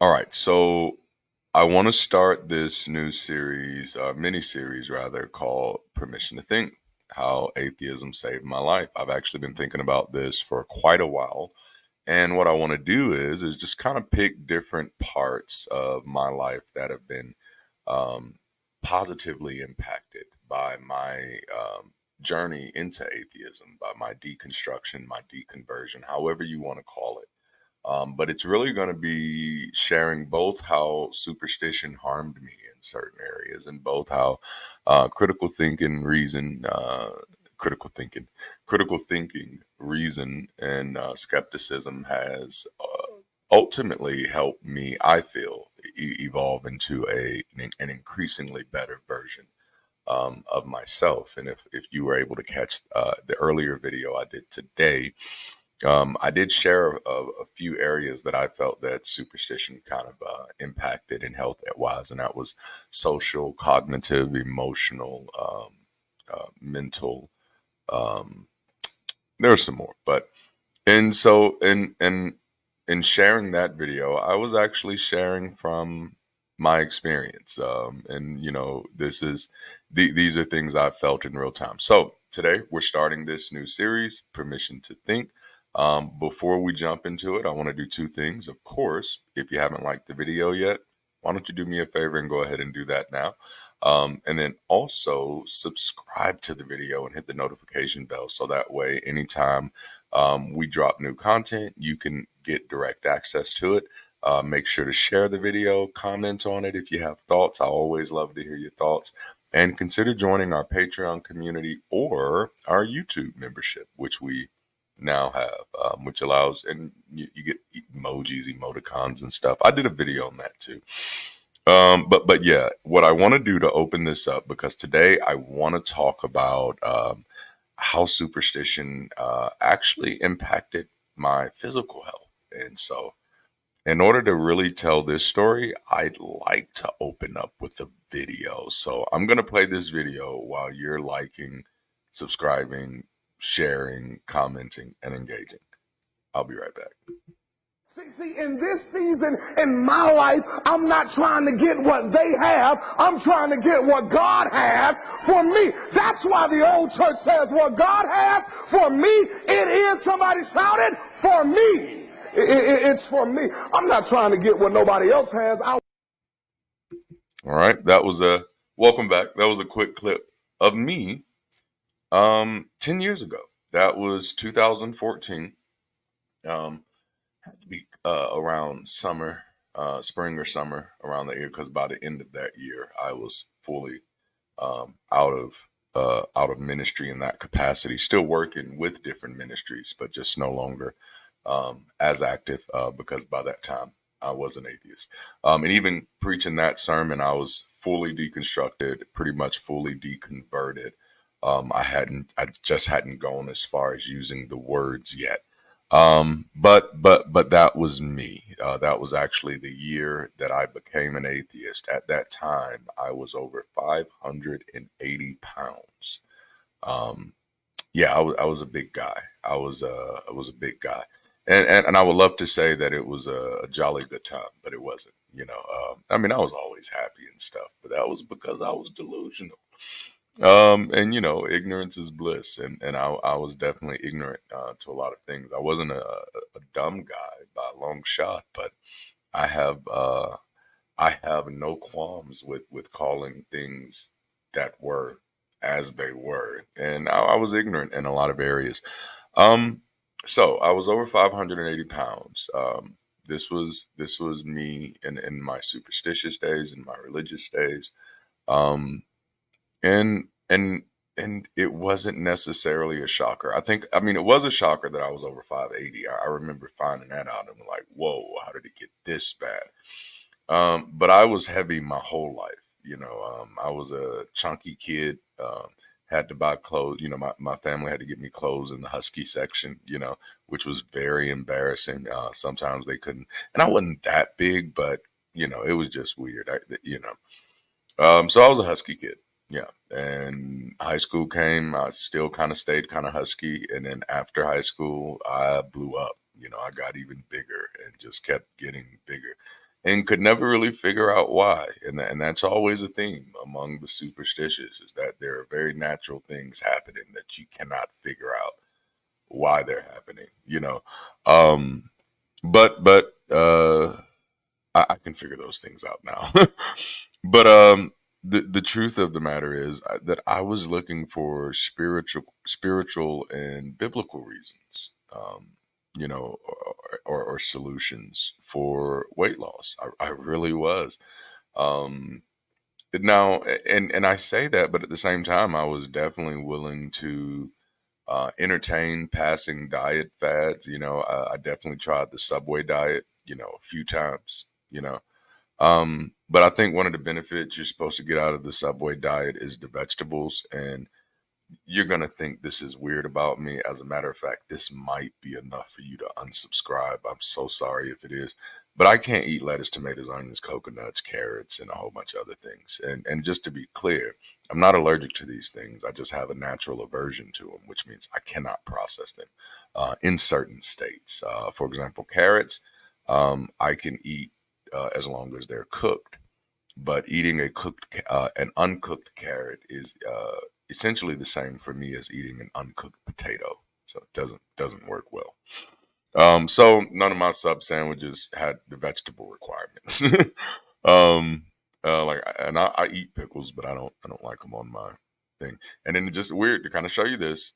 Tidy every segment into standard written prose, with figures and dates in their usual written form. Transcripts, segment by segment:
All right, so I want to start this new series, mini series rather, called Permission to Think: How Atheism Saved My Life. I've actually been thinking about this for quite a while. And what I want to do is just kind of pick different parts of my life that have been um, positively impacted by my journey into atheism, by my deconstruction, my deconversion, however you want to call it. But it's really going to be sharing both how superstition harmed me in certain areas and both how critical thinking, reason, critical thinking, critical thinking, reason, and skepticism has ultimately helped me, I feel, evolve into an increasingly better version of myself. And if you were able to catch the earlier video I did today, I did share a few areas that I felt that superstition kind of impacted in health wise, and that was social, cognitive, emotional, mental. Um, there was some more, but and so in sharing that video, I was actually sharing from my experience, and this is these are things I felt in real time. So today we're starting this new series, Permission to Think. Before we jump into it, I want to do two things. Of course, if you haven't liked the video yet, why don't you do me a favor and go ahead and do that now? And then also subscribe to the video and hit the notification bell so that way anytime we drop new content, you can get direct access to it. Make sure to share the video, comment on it if you have thoughts. I always love to hear your thoughts. And consider joining our Patreon community or our YouTube membership, which we now have, which allows, and you get emojis, emoticons, and stuff. I did a video on that too. But yeah, what I want to do to open this up, because today I want to talk about how superstition actually impacted my physical health. And so, in order to really tell this story, I'd like to open up with a video. So, I'm going to play this video while you're liking, subscribing, sharing, commenting, and engaging. I'll be right back. See, in this season in my life, I'm not trying to get what they have. I'm trying to get what God has for me. That's why the old church says what God has for me, it is, somebody shouted, for me. It's for me. I'm not trying to get what nobody else has. All right, that was a welcome back. That was a quick clip of me 10 years ago. That was 2014. Had to be around summer, spring or summer around that year, because by the end of that year, I was fully out of ministry in that capacity. Still working with different ministries, but just no longer as active because by that time I was an atheist. And even preaching that sermon, I was fully deconstructed, pretty much fully deconverted. I just hadn't gone as far as using the words yet. But that was me. That was actually the year that I became an atheist. At that time, I was over 580 pounds. Um, yeah, I was a big guy. I was a big guy, and I would love to say that it was a jolly good time, but it wasn't. I mean, I was always happy and stuff, but that was because I was delusional. And ignorance is bliss, and I was definitely ignorant to a lot of things. I wasn't a dumb guy by a long shot, but I have uh, I have no qualms with calling things that were as they were, and I was ignorant in a lot of areas. Um, so I was over 580 pounds. This was me in my superstitious days, in my religious days. Um, and and and it wasn't necessarily a shocker. I mean, it was a shocker that I was over 580. I remember finding that out and like, whoa, how did it get this bad? But I was heavy my whole life. I was a chunky kid. Had to buy clothes. My family had to get me clothes in the husky section. Which was very embarrassing. Sometimes they couldn't, and I wasn't that big, but it was just weird. So I was a husky kid. Yeah. And high school came, I still kind of stayed kind of husky. And then after high school, I blew up. I got even bigger and just kept getting bigger. and could never really figure out why. And that's always a theme among the superstitious, is that there are very natural things happening that you cannot figure out why they're happening, you know. Um, but I can figure those things out now. But the truth of the matter is that I was looking for spiritual and biblical reasons, you know, or solutions for weight loss. I really was. Um, now, and I say that, but at the same time, I was definitely willing to entertain passing diet fads. You know, I definitely tried the Subway diet, you know, a few times. You know, but I think one of the benefits you're supposed to get out of the Subway diet is the vegetables. And you're going to think this is weird about me. As a matter of fact, this might be enough for you to unsubscribe. I'm so sorry if it is. But I can't eat lettuce, tomatoes, onions, coconuts, carrots, and a whole bunch of other things. And just to be clear, I'm not allergic to these things. I just have a natural aversion to them, which means I cannot process them in certain states. For example, carrots, I can eat as long as they're cooked. But eating an uncooked carrot is essentially the same for me as eating an uncooked potato. So it doesn't work well. So none of my sub sandwiches had the vegetable requirements. um, I eat pickles, but I don't like them on my thing. And then it's just weird to kind of show you this.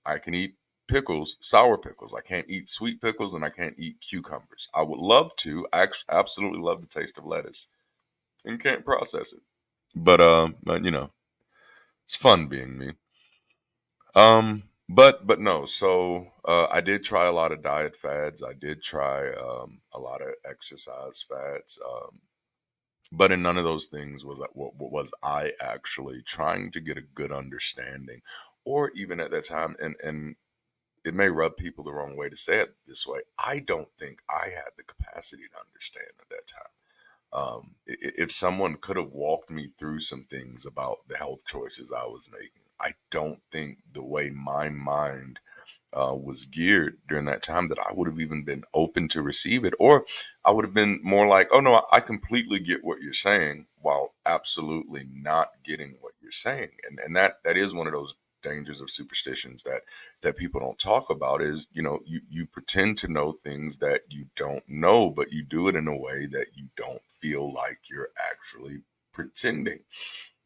I can eat pickles, sour pickles. I can't eat sweet pickles, and I can't eat cucumbers. I would love to. I absolutely love the taste of lettuce and can't process it. But you know, it's fun being me. But no. So I did try a lot of diet fads. I did try a lot of exercise fads. But in none of those things what was I actually trying to get a good understanding, or even at that time, and it may rub people the wrong way to say it this way. I don't think I had the capacity to understand at that time. If someone could have walked me through some things about the health choices I was making, I don't think the way my mind was geared during that time that I would have even been open to receive it, or I would have been more like, oh no, I completely get what you're saying, while absolutely not getting what you're saying. And that is one of those dangers of superstitions that people don't talk about, is, you know, you pretend to know things that you don't know, but you do it in a way that you don't feel like you're actually pretending.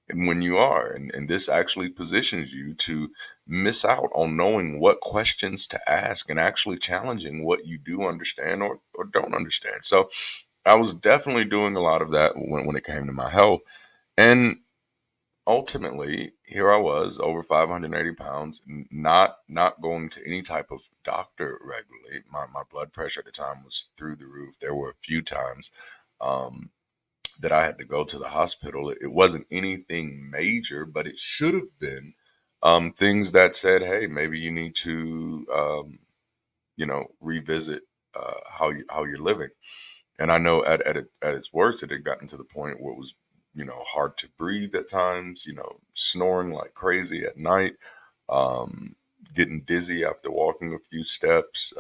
And when you are, and this actually positions you to miss out on knowing what questions to ask and actually challenging what you do understand or don't understand. So I was definitely doing a lot of that when it came to my health. And ultimately, here I was, over 580 pounds, not going to any type of doctor regularly. My blood pressure at the time was through the roof. There were a few times um, that I had to go to the hospital. It wasn't anything major, but it should have been things that said, "Hey, maybe you need to, you know, revisit how you're living." And I know at its worst, it had gotten to the point where it was, you know, hard to breathe at times. You know, snoring like crazy at night, um, getting dizzy after walking a few steps.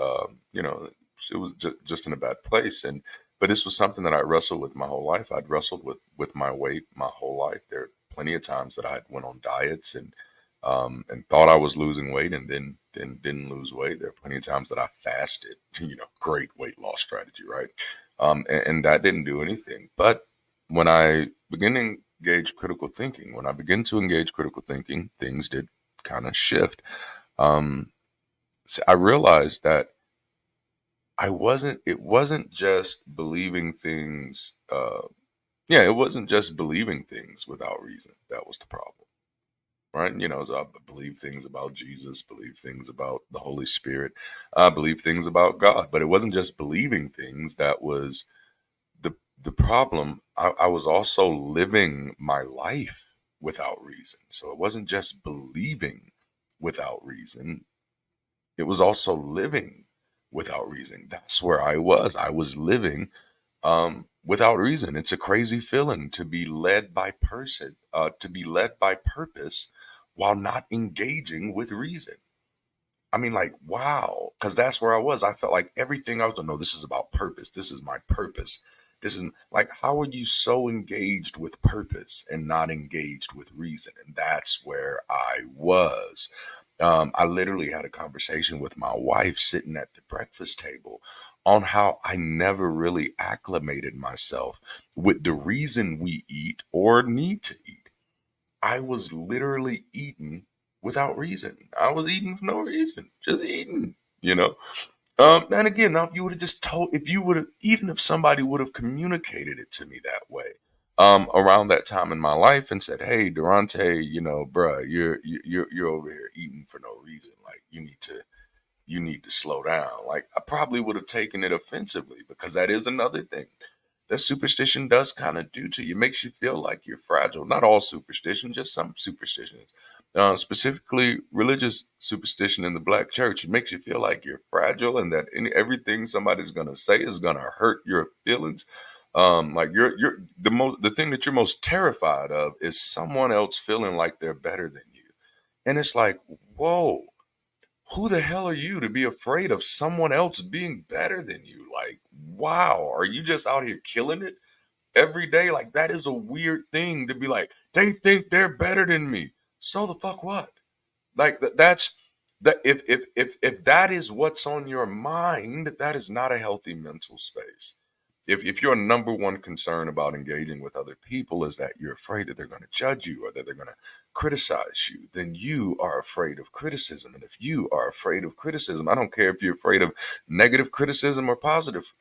You know, it was just in a bad place. And but this was something that I wrestled with my whole life. I'd wrestled with my weight my whole life. There are plenty of times that I went on diets and thought I was losing weight, and then didn't lose weight. There are plenty of times that I fasted. You know, great weight loss strategy, right? And that didn't do anything. But when I began to engage critical thinking, when I began to engage critical thinking, things did kind of shift. Um, so I realized that it wasn't just believing things. Yeah, it wasn't just believing things without reason. That was the problem, right? You know, so I believe things about Jesus, believe things about the Holy Spirit, believe things about God, but it wasn't just believing things that was the problem. I was also living my life without reason. So it wasn't just believing without reason, it was also living without reason. That's where I was. I was living without reason. It's a crazy feeling to be led by to be led by purpose while not engaging with reason. I mean, like, wow, because that's where I was. I felt like everything I was, no, this is about purpose. This is my purpose. This is like, how are you so engaged with purpose and not engaged with reason? And that's where I was. I literally had a conversation with my wife sitting at the breakfast table on how I never really acclimated myself with the reason we eat or need to eat. I was literally eating without reason. I was eating for no reason, just eating, you know. And again, now if you would have just told, if you would have, even if somebody would have communicated it to me that way, around that time in my life and said, "Hey, Durante, bruh, you're over here eating for no reason. Like you need to slow down." Like I probably would have taken it offensively because that is another thing that superstition does kind of do to you. It makes you feel like you're fragile. Not all superstition, just some superstitions. Specifically, religious superstition in the black church, it makes you feel like you're fragile and that everything somebody's gonna say is gonna hurt your feelings. Like you're the thing that you're most terrified of is someone else feeling like they're better than you. And it's like, whoa, who the hell are you to be afraid of someone else being better than you? Like, wow, are you just out here killing it every day? Like, that is a weird thing to be like, they think they're better than me. So the fuck what? Like that's that if that is what's on your mind, that is not a healthy mental space. If your number one concern about engaging with other people is that you're afraid that they're going to judge you or that they're going to criticize you, then you are afraid of criticism. And if you are afraid of criticism, I don't care if you're afraid of negative criticism or positive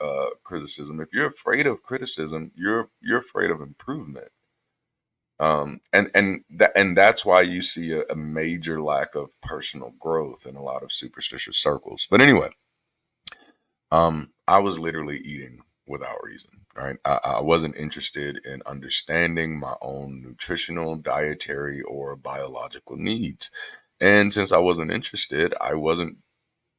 criticism. If you're afraid of criticism, you're afraid of improvement. And that's why you see a major lack of personal growth in a lot of superstitious circles. But anyway, I was literally eating without reason. Right, I wasn't interested in understanding my own nutritional, dietary, or biological needs, and since I wasn't interested, I wasn't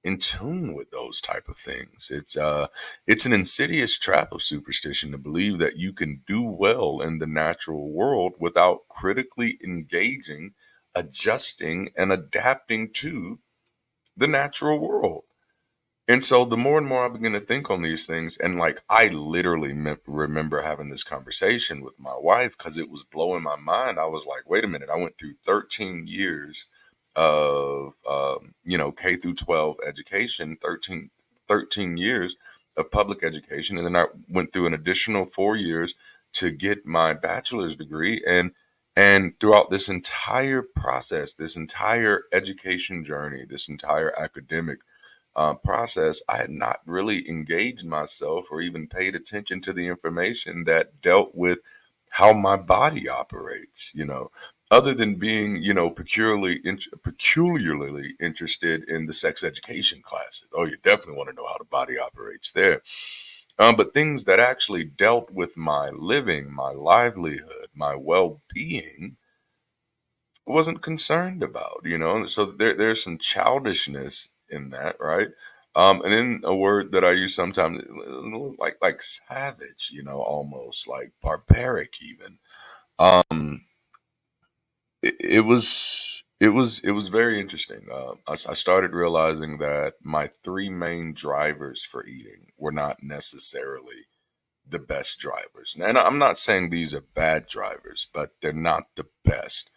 in tune with those type of things. It's an insidious trap of superstition to believe that you can do well in the natural world without critically engaging, adjusting, and adapting to the natural world. And so the more and more I begin to think on these things, and like I literally remember having this conversation with my wife because it was blowing my mind. I was like, wait a minute, I went through 13 years of, K through 12 education, 13 years of public education. And then I went through an additional 4 years to get my bachelor's degree. And throughout this entire process, this entire education journey, this entire academic process, I had not really engaged myself or even paid attention to the information that dealt with how my body operates, other than being, peculiarly interested in the sex education classes. Oh, you definitely want to know how the body operates there. But things that actually dealt with my living, my livelihood, my well being, wasn't concerned about, So there's some childishness in that, right? And then a word that I use sometimes, like savage, almost like barbaric, even. Um, it was very interesting. I started realizing that my three main drivers for eating were not necessarily the best drivers. And I'm not saying these are bad drivers, but they're not the best.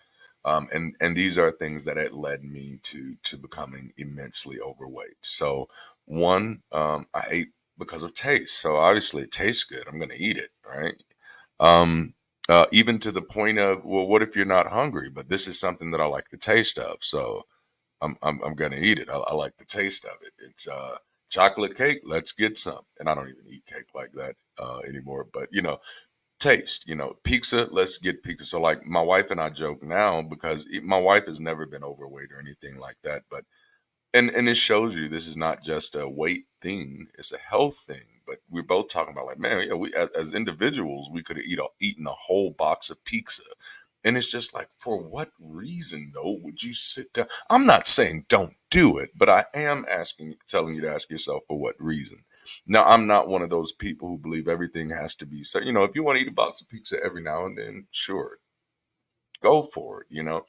And these are things that had led me to becoming immensely overweight. So one, I ate because of taste. So obviously it tastes good. I'm gonna eat it, right? Um, even to the point of, well, what if you're not hungry? But this is something that I like the taste of, so I'm gonna eat it. I like the taste of it. It's chocolate cake. Let's get some. And I don't even eat cake like that anymore. But taste. Pizza. Let's get pizza. So like my wife and I joke now because my wife has never been overweight or anything like that. But and it shows you this is not just a weight thing; it's a health thing. But we're both talking about like, man, we as individuals we could have eaten a whole box of pizza, and it's just like, for what reason though would you sit down? I'm not saying don't do it, but I am telling you to ask yourself for what reason. Now, I'm not one of those people who believe everything has to be so. If you want to eat a box of pizza every now and then, sure, go for it.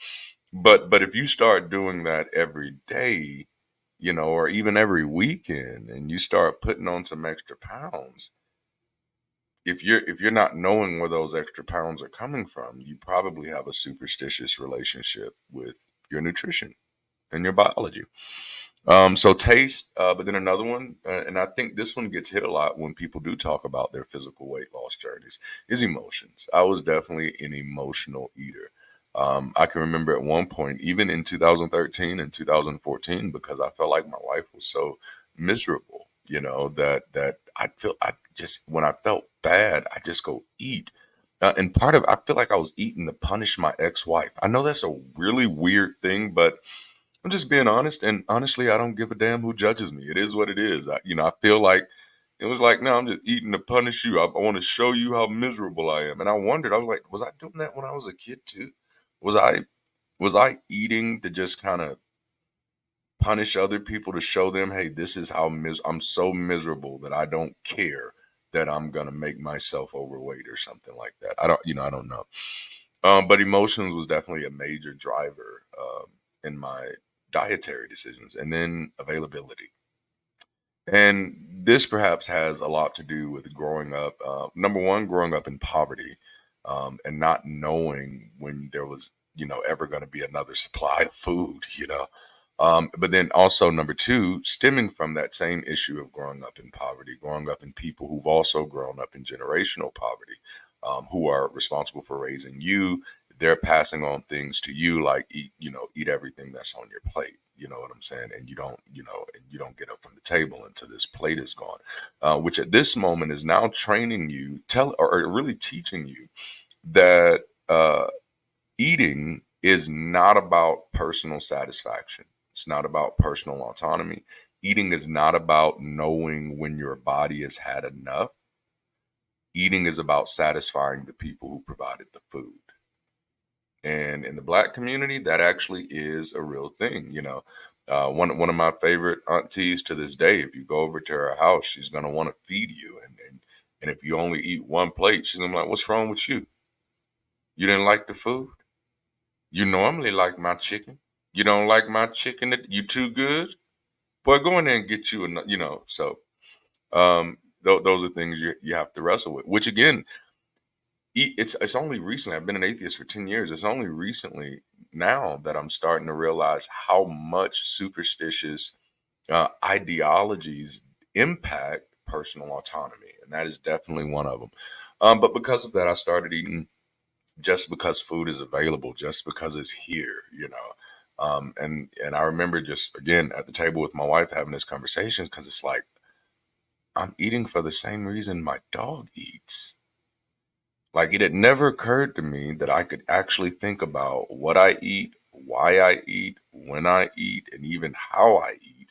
But if you start doing that every day, or even every weekend, and you start putting on some extra pounds, if you're not knowing where those extra pounds are coming from, you probably have a superstitious relationship with your nutrition and your biology. So taste, but then another one, and I think this one gets hit a lot when people do talk about their physical weight loss journeys, is emotions. I was definitely an emotional eater. I can remember at one point, even in 2013 and 2014, because I felt like my life was so miserable, that I just, when I felt bad, I just go eat. And part of, I feel like I was eating to punish my ex-wife. I know that's a really weird thing, but I'm just being honest, and honestly, I don't give a damn who judges me. It is what it is. I feel like it was like, no, I'm just eating to punish you. I want to show you how miserable I am. And I wondered, I was like, was I doing that when I was a kid too? Was I was I eating to just kind of punish other people to show them, hey, this is how I'm so miserable that I don't care that I'm gonna make myself overweight or something like that. I don't know. But emotions was definitely a major driver in my dietary decisions, and then availability. And this perhaps has a lot to do with growing up. Number one, growing up in poverty, and not knowing when there was, ever going to be another supply of food. But then also number two, stemming from that same issue of growing up in poverty, growing up in people who've also grown up in generational poverty, who are responsible for raising you. They're passing on things to you like eat everything that's on your plate. You know what I'm saying? And you don't get up from the table until this plate is gone. Which at this moment is now training you, or really teaching you that eating is not about personal satisfaction. It's not about personal autonomy. Eating is not about knowing when your body has had enough. Eating is about satisfying the people who provided the food. And in the black community, that actually is a real thing. One of my favorite aunties to this day, if you go over to her house, she's gonna want to feed you, and if you only eat one plate, she's gonna be like, "What's wrong with you? You didn't like the food? You normally like my chicken. You don't like my chicken? You too good? Boy, go in there and get you a, So those are things you have to wrestle with. Which again, it's only recently. I've been an atheist for 10 years. It's only recently now that I'm starting to realize how much superstitious ideologies impact personal autonomy, and that is definitely one of them. But because of that, I started eating just because food is available, just because it's here. And I remember just again at the table with my wife having this conversation because it's like I'm eating for the same reason my dog eats. Like it had never occurred to me that I could actually think about what I eat, why I eat, when I eat, and even how I eat,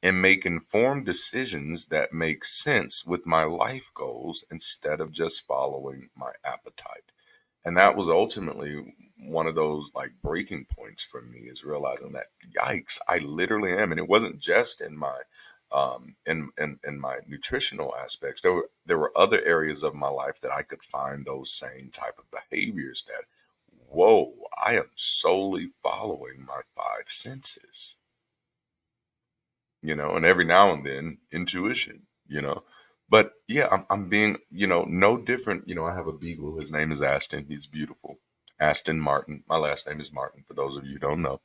and make informed decisions that make sense with my life goals instead of just following my appetite. And that was ultimately one of those like breaking points for me, is realizing that yikes, I literally am. And it wasn't just in my in my nutritional aspects. There were other areas of my life that I could find those same type of behaviors that, whoa, I am solely following my five senses. And every now and then intuition. But yeah, I'm being, no different. I have a beagle. His name is Aston. He's beautiful. Aston Martin. My last name is Martin, for those of you who don't know.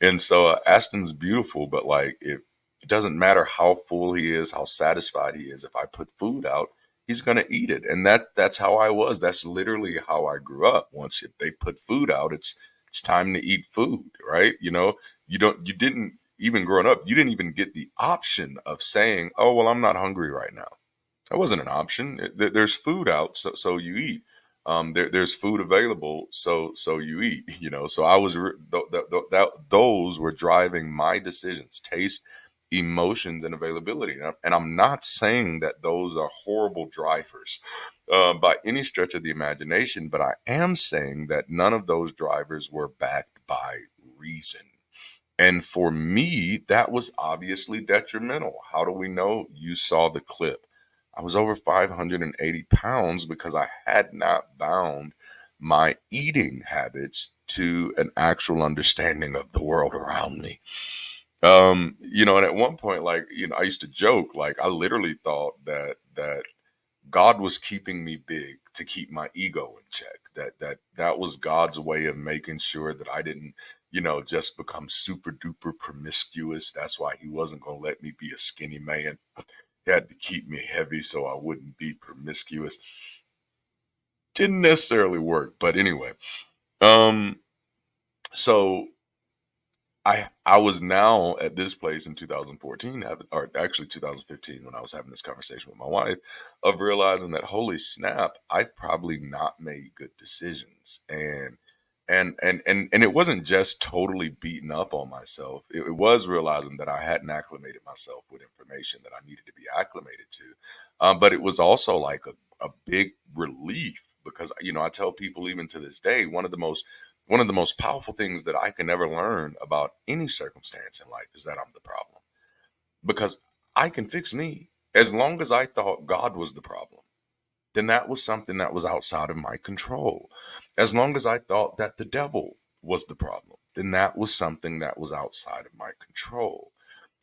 And so Aston's beautiful, but like, if it doesn't matter how full he is, how satisfied he is, if I put food out, he's gonna eat it. And that's how I was. That's literally how I grew up. Once if they put food out, it's time to eat food, right? You didn't even growing up, you didn't even get the option of saying, "Oh, well, I'm not hungry right now." That wasn't an option. There's food out, so you eat. There's food available, so you eat. So I was those were driving my decisions: taste, emotions, and availability. And I'm not saying that those are horrible drivers by any stretch of the imagination, but I am saying that none of those drivers were backed by reason. And for me, that was obviously detrimental. How do we know? You saw the clip. I was over 580 pounds because I had not bound my eating habits to an actual understanding of the world around me. And at one point, like, I used to joke, like, I literally thought that God was keeping me big to keep my ego in check. That was God's way of making sure that I didn't, just become super duper promiscuous. That's why he wasn't going to let me be a skinny man. He had to keep me heavy so I wouldn't be promiscuous. Didn't necessarily work, but anyway. Um so I was now at this place in 2014, or actually 2015, when I was having this conversation with my wife, of realizing that holy snap, I've probably not made good decisions, and it wasn't just totally beating up on myself. It was realizing that I hadn't acclimated myself with information that I needed to be acclimated to, but it was also like a big relief because I tell people even to this day one of the most powerful things that I can ever learn about any circumstance in life is that I'm the problem. Because I can fix me. As long as I thought God was the problem, then that was something that was outside of my control. As long as I thought that the devil was the problem, then that was something that was outside of my control.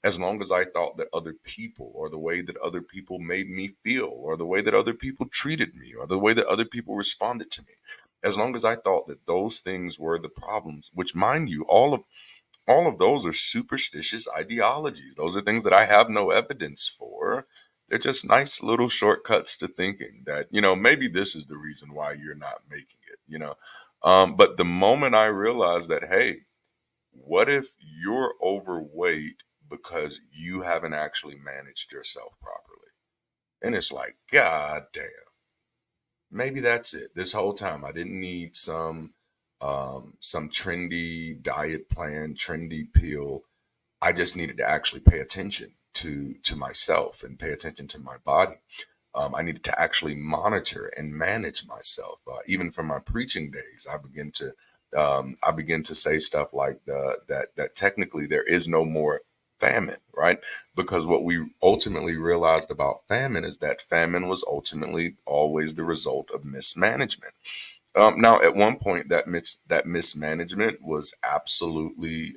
As long as I thought that other people, or the way that other people made me feel, or the way that other people treated me, or the way that other people responded to me, as long as I thought that those things were the problems, which, mind you, all of those are superstitious ideologies. Those are things that I have no evidence for. They're just nice little shortcuts to thinking that, maybe this is the reason why you're not making it. But the moment I realized that, hey, what if you're overweight because you haven't actually managed yourself properly? And it's like, God damn, maybe that's it. This whole time I didn't need some trendy diet plan, trendy pill. I just needed to actually pay attention to myself and pay attention to my body. I needed to actually monitor and manage myself. Even from my preaching days, I begin to say stuff like that technically there is no more famine, right? Because what we ultimately realized about famine is that famine was ultimately always the result of mismanagement. Now, at one point, that mismanagement was absolutely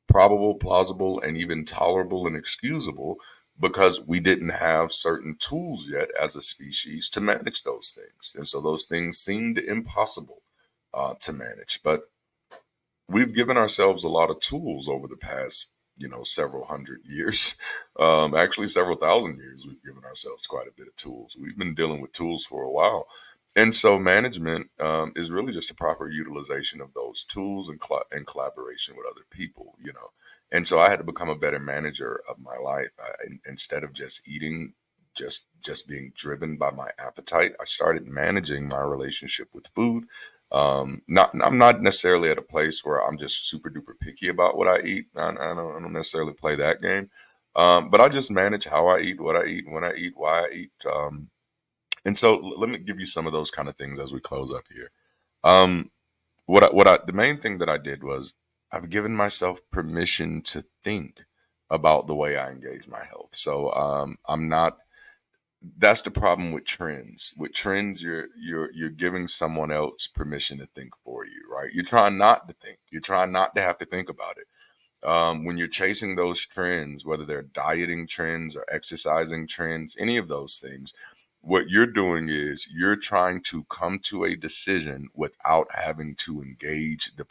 probable, plausible, and even tolerable and excusable because we didn't have certain tools yet as a species to manage those things. And so those things seemed impossible to manage. But we've given ourselves a lot of tools over the past, several hundred years. Actually, several thousand years, we've given ourselves quite a bit of tools. We've been dealing with tools for a while. And so management is really just a proper utilization of those tools and collaboration with other people. And so I had to become a better manager of my life. Instead of just eating, just being driven by my appetite, I started managing my relationship with food. I'm not necessarily at a place where I'm just super duper picky about what I eat. I don't necessarily play that game. But I just manage how I eat, what I eat, when I eat, why I eat. And so let me give you some of those kind of things as we close up here. Um, the main thing that I did was I've given myself permission to think about the way I engage my health. So I'm not. That's the problem with trends. With trends, you're giving someone else permission to think for you, right? You're trying not to think. You're trying not to have to think about it. When you're chasing those trends, whether they're dieting trends or exercising trends, any of those things, what you're doing is you're trying to come to a decision without having to engage the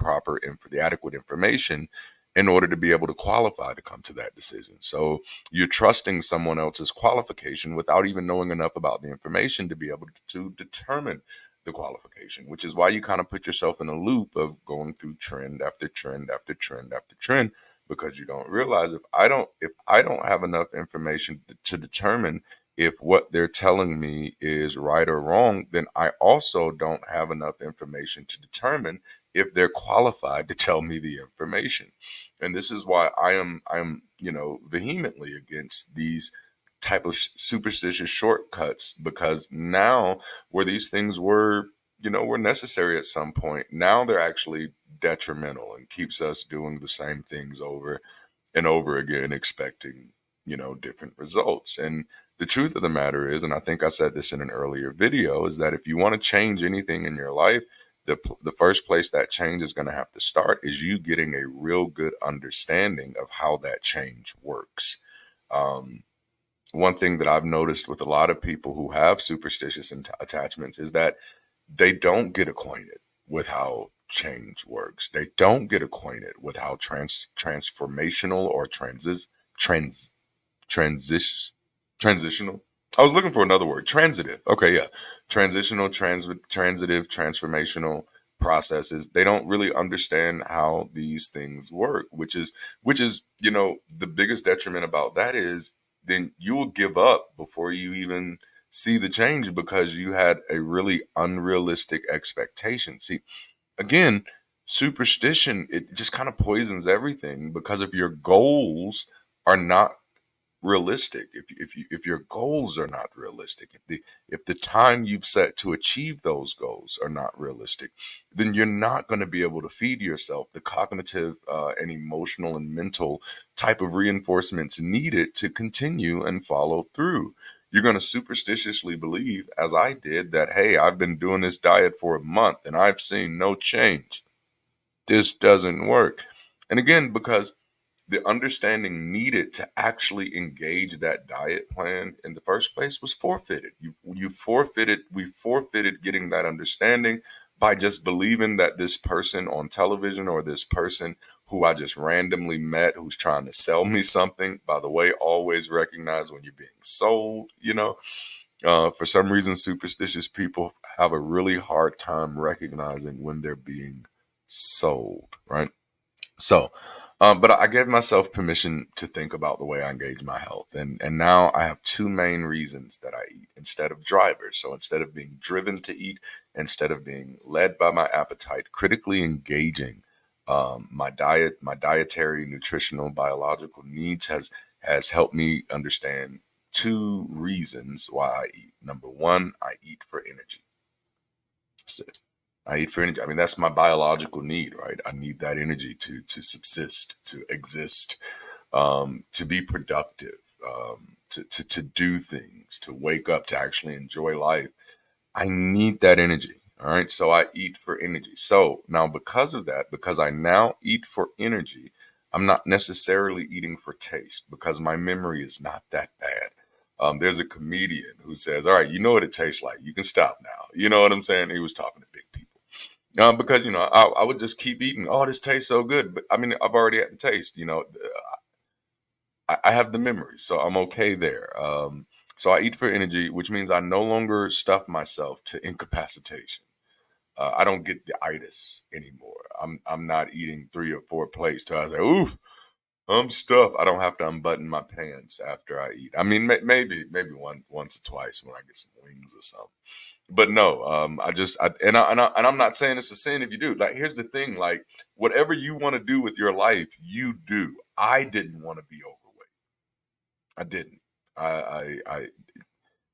adequate information in order to be able to qualify to come to that decision. So you're trusting someone else's qualification without even knowing enough about the information to be able to determine the qualification, which is why you kind of put yourself in a loop of going through trend after trend after trend after trend, because you don't realize if I don't have enough information to determine if what they're telling me is right or wrong, then I also don't have enough information to determine if they're qualified to tell me the information. And this is why I'm vehemently against these type of superstitious shortcuts, because now where these things were necessary at some point, now they're actually detrimental and keeps us doing the same things over and over again, expecting different results. And the truth of the matter is, and I think I said this in an earlier video, is that if you want to change anything in your life, the first place that change is going to have to start is you getting a real good understanding of how that change works. um, one thing that I've noticed with a lot of people who have superstitious attachments is that they don't get acquainted with how change works. They don't get acquainted with how transformational or trans transition transitional. I was looking for another word. Transitive. Okay, yeah. Transitional, transitive, transformational processes. They don't really understand how these things work, which is the biggest detriment about that is then you will give up before you even see the change because you had a really unrealistic expectation. See, again, superstition, it just kind of poisons everything because if your goals are not realistic, if your goals are not realistic, if the time you've set to achieve those goals are not realistic, then you're not going to be able to feed yourself the cognitive and emotional and mental type of reinforcements needed to continue and follow through. You're going to superstitiously believe, as I did, that hey, I've been doing this diet for a month and I've seen no change. This doesn't work. And again, because the understanding needed to actually engage that diet plan in the first place was forfeited. We forfeited getting that understanding by just believing that this person on television or this person who I just randomly met who's trying to sell me something. By the way, always recognize when you're being sold. For some reason, superstitious people have a really hard time recognizing when they're being sold, right? So, but I gave myself permission to think about the way I engage my health, and now I have two main reasons that I eat instead of drivers. So instead of being driven to eat, instead of being led by my appetite, critically engaging my diet, my dietary, nutritional, biological needs has helped me understand two reasons why I eat. Number one, I eat for energy. I eat for energy. I mean, that's my biological need, right? I need that energy to subsist, to exist, to be productive, to do things, to wake up, to actually enjoy life. I need that energy. All right. So I eat for energy. So now, because of that, because I now eat for energy, I'm not necessarily eating for taste because my memory is not that bad. There's a comedian who says, all right, you know what it tastes like. You can stop now. You know what I'm saying? He was talking to big people. Because I would just keep eating. Oh, this tastes so good, but I mean, I've already had the taste. I have the memory, so I'm okay there. So I eat for energy, which means I no longer stuff myself to incapacitation. I don't get the itis anymore. I'm not eating 3 or 4 plates till I say, "Oof, I'm stuffed." I don't have to unbutton my pants after I eat. I mean, maybe once or twice when I get some wings or something. But no, I'm not saying it's a sin if you do. Like, here's the thing: like, whatever you want to do with your life, you do. I didn't want to be overweight. I didn't. I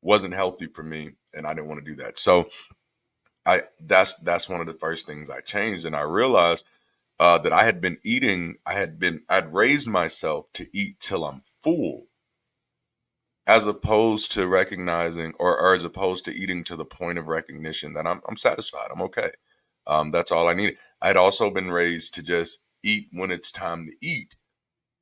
wasn't healthy for me, and I didn't want to do that. So that's one of the first things I changed, and I realized that I had been eating. I'd raised myself to eat till I'm full, as opposed to recognizing, or as opposed to eating to the point of recognition that I'm satisfied. I'm okay. That's all I needed. I'd also been raised to just eat when it's time to eat,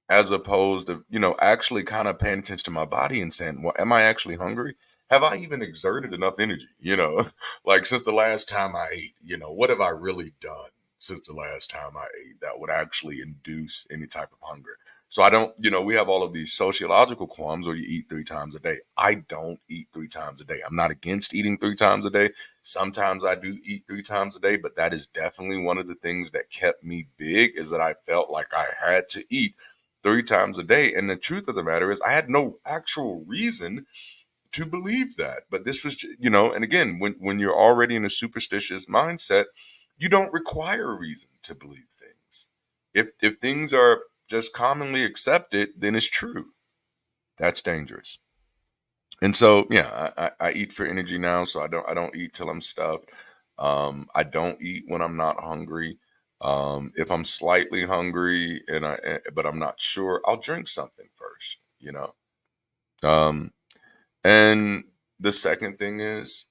as opposed to, actually kind of paying attention to my body and saying, well, am I actually hungry? Have I even exerted enough energy? Like since the last time I ate, what have I really done since the last time I ate that would actually induce any type of hunger? So I don't, we have all of these sociological qualms where you eat 3 times a day. I don't eat 3 times a day. I'm not against eating 3 times a day. Sometimes I do eat 3 times a day, but that is definitely one of the things that kept me big is that I felt like I had to eat 3 times a day. And the truth of the matter is, I had no actual reason to believe that. But this was, and again, when you're already in a superstitious mindset, you don't require a reason to believe things. If things are just commonly accepted, then it's true. That's dangerous. And so, yeah, I eat for energy now. So I don't eat till I'm stuffed. I don't eat when I'm not hungry. If I'm slightly hungry but I'm not sure, I'll drink something first. Um, and the second thing is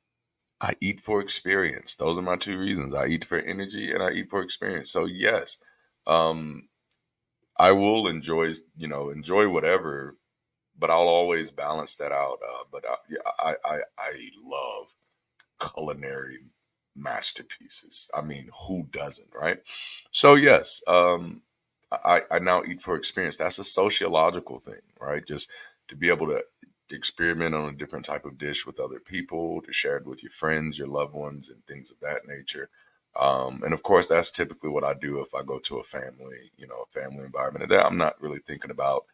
I eat for experience. Those are my two reasons. I eat for energy and I eat for experience. So yes, um, I will enjoy whatever but I'll always balance that out. But yeah, I love culinary masterpieces. I mean, who doesn't, right? So yes, I now eat for experience. That's a sociological thing, right? Just to be able to experiment on a different type of dish with other people, to share it with your friends, your loved ones, and things of that nature. And of course, that's typically what I do if I go to a family, a family environment. And I'm not really thinking about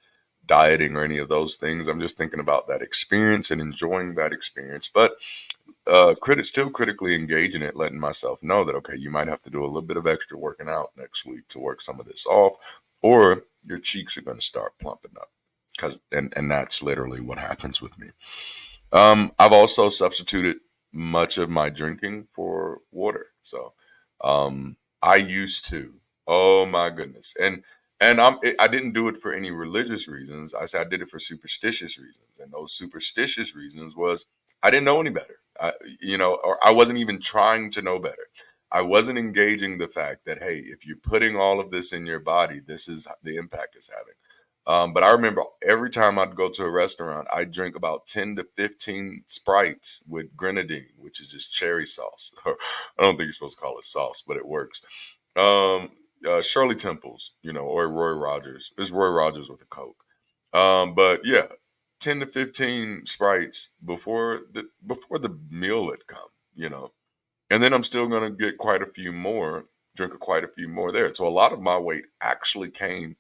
dieting or any of those things. I'm just thinking about that experience and enjoying that experience. But still critically engaging it, letting myself know that okay, you might have to do a little bit of extra working out next week to work some of this off, or your cheeks are going to start plumping up. Because and that's literally what happens with me. I've also substituted much of my drinking for water. So I used to. Oh my goodness. I didn't do it for any religious reasons. I said I did it for superstitious reasons. And those superstitious reasons was I didn't know any better. Or I wasn't even trying to know better. I wasn't engaging the fact that hey, if you're putting all of this in your body, this is the impact it's having. But I remember every time I'd go to a restaurant, I'd drink about 10 to 15 Sprites with grenadine, which is just cherry sauce. I don't think you're supposed to call it sauce, but it works. Shirley Temples, or Roy Rogers. It's Roy Rogers with a Coke. But yeah, 10 to 15 Sprites before the meal had come. And then I'm still going to get drink quite a few more there. So a lot of my weight actually came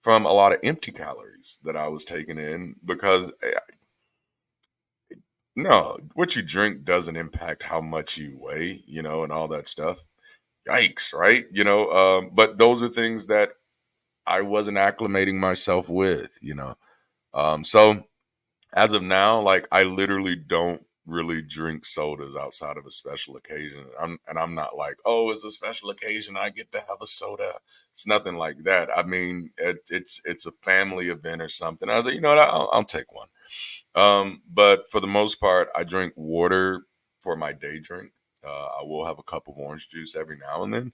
from a lot of empty calories that I was taking in because no, what you drink doesn't impact how much you weigh, and all that stuff. Yikes, right? But those are things that I wasn't acclimating myself with. So as of now, like I literally don't really drink sodas outside of a special occasion. I'm not like, oh, it's a special occasion, I get to have a soda. It's nothing like that. I mean, it's a family event or something. I was like, you know what, I'll take one. But for the most part, I drink water for my day drink. I will have a cup of orange juice every now and then.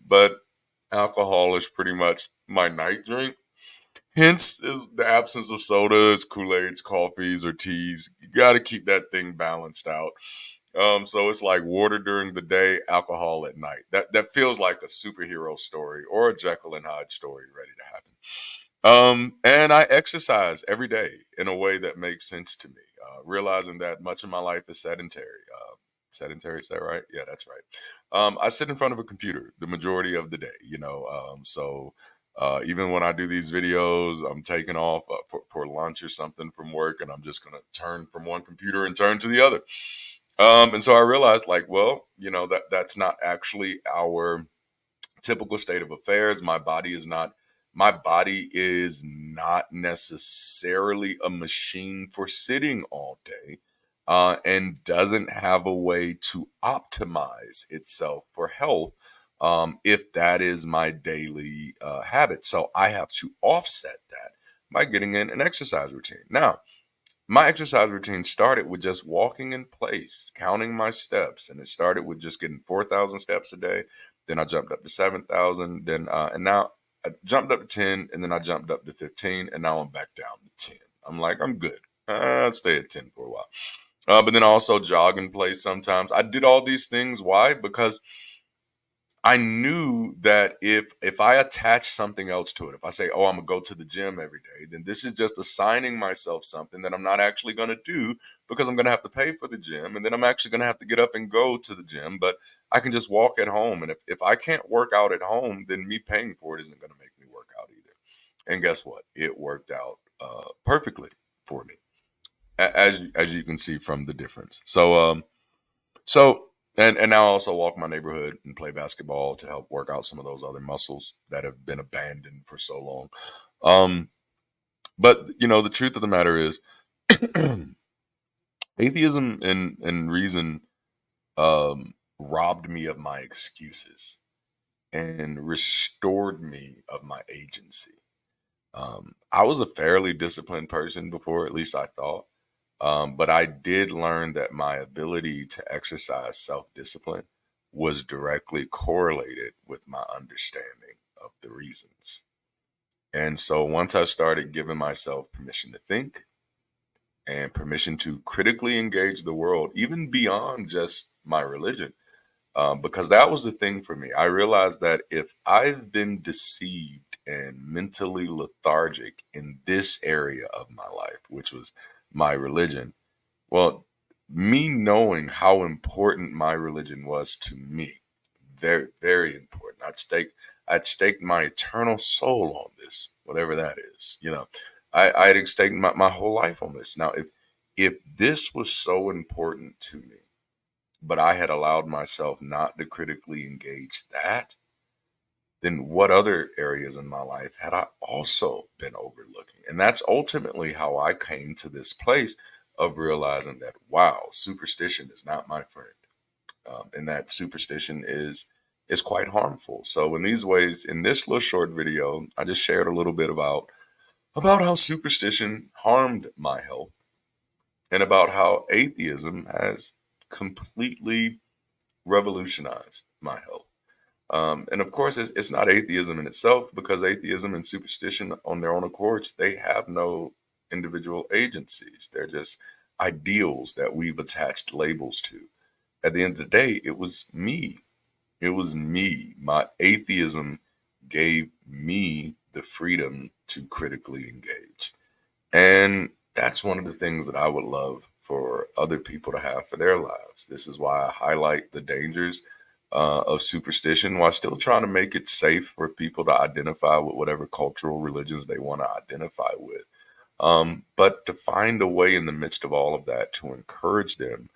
But alcohol is pretty much my night drink. Hence, is the absence of sodas, Kool-Aids, coffees, or teas. You got to keep that thing balanced out. So it's like water during the day, alcohol at night. That feels like a superhero story or a Jekyll and Hyde story ready to happen. And I exercise every day in a way that makes sense to me, realizing that much of my life is sedentary. Sedentary, is that right? Yeah, that's right. I sit in front of a computer the majority of the day. So even when I do these videos, I'm taking off for lunch or something from work, and I'm just gonna turn from one computer and turn to the other. And so I realized, like, well, that's not actually our typical state of affairs. My body is not necessarily a machine for sitting all day, and doesn't have a way to optimize itself for health, if that is my daily habit. So I have to offset that by getting in an exercise routine. Now, my exercise routine started with just walking in place, counting my steps, and it started with just getting 4,000 steps a day. Then I jumped up to 7,000. And now I jumped up to 10, and then I jumped up to 15, and now I'm back down to 10. I'm like, I'm good. I'll stay at 10 for a while. But then I also jog in place sometimes. I did all these things. Why? Because I knew that if I attach something else to it, if I say, "Oh, I'm gonna go to the gym every day," then this is just assigning myself something that I'm not actually gonna do because I'm gonna have to pay for the gym, and then I'm actually gonna have to get up and go to the gym. But I can just walk at home, and if I can't work out at home, then me paying for it isn't gonna make me work out either. And guess what? It worked out perfectly for me, as you can see from the difference. So now I also walk my neighborhood and play basketball to help work out some of those other muscles that have been abandoned for so long. Um, but the truth of the matter is, atheism and reason robbed me of my excuses and restored me of my agency. I was a fairly disciplined person before, at least I thought. But I did learn that my ability to exercise self discipline was directly correlated with my understanding of the reasons. And so once I started giving myself permission to think and permission to critically engage the world, even beyond just my religion, because that was the thing for me. I realized that if I've been deceived and mentally lethargic in this area of my life, which was my religion, well, me knowing how important my religion was to me, very, very important. I'd staked my eternal soul on this, whatever that is. I'd staked my whole life on this. Now, if this was so important to me, but I had allowed myself not to critically engage that, then what other areas in my life had I also been overlooking? And that's ultimately how I came to this place of realizing that, wow, superstition is not my friend. And that superstition is quite harmful. So in these ways, in this little short video, I just shared a little bit about how superstition harmed my health and about how atheism has completely revolutionized my health. And of course, it's not atheism in itself, because atheism and superstition on their own accords, they have no individual agencies. They're just ideals that we've attached labels to. At the end of the day, it was me. It was me. My atheism gave me the freedom to critically engage. And that's one of the things that I would love for other people to have for their lives. This is why I highlight the dangers of superstition while still trying to make it safe for people to identify with whatever cultural religions they want to identify with. But to find a way in the midst of all of that to encourage them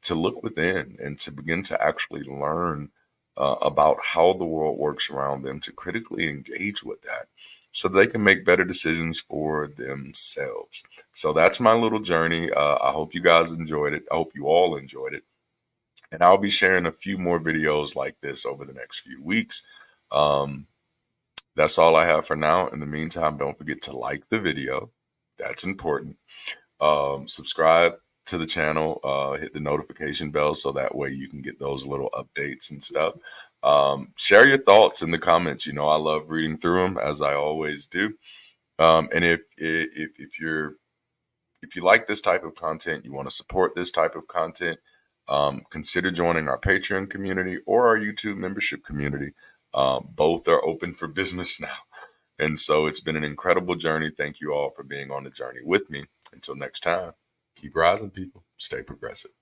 to look within and to begin to actually learn about how the world works around them, to critically engage with that so they can make better decisions for themselves. So that's my little journey. I hope you guys enjoyed it. I hope you all enjoyed it. And I'll be sharing a few more videos like this over the next few weeks. Um, that's all I have for now. In the meantime, don't forget to like the video. That's important. Subscribe to the channel, hit the notification bell so that way you can get those little updates and stuff. Share your thoughts in the comments. I love reading through them, as I always do. And if you like this type of content, you want to support this type of content, consider joining our Patreon community or our YouTube membership community. Both are open for business now. And so it's been an incredible journey. Thank you all for being on the journey with me. Until next time, keep rising, people. Stay progressive.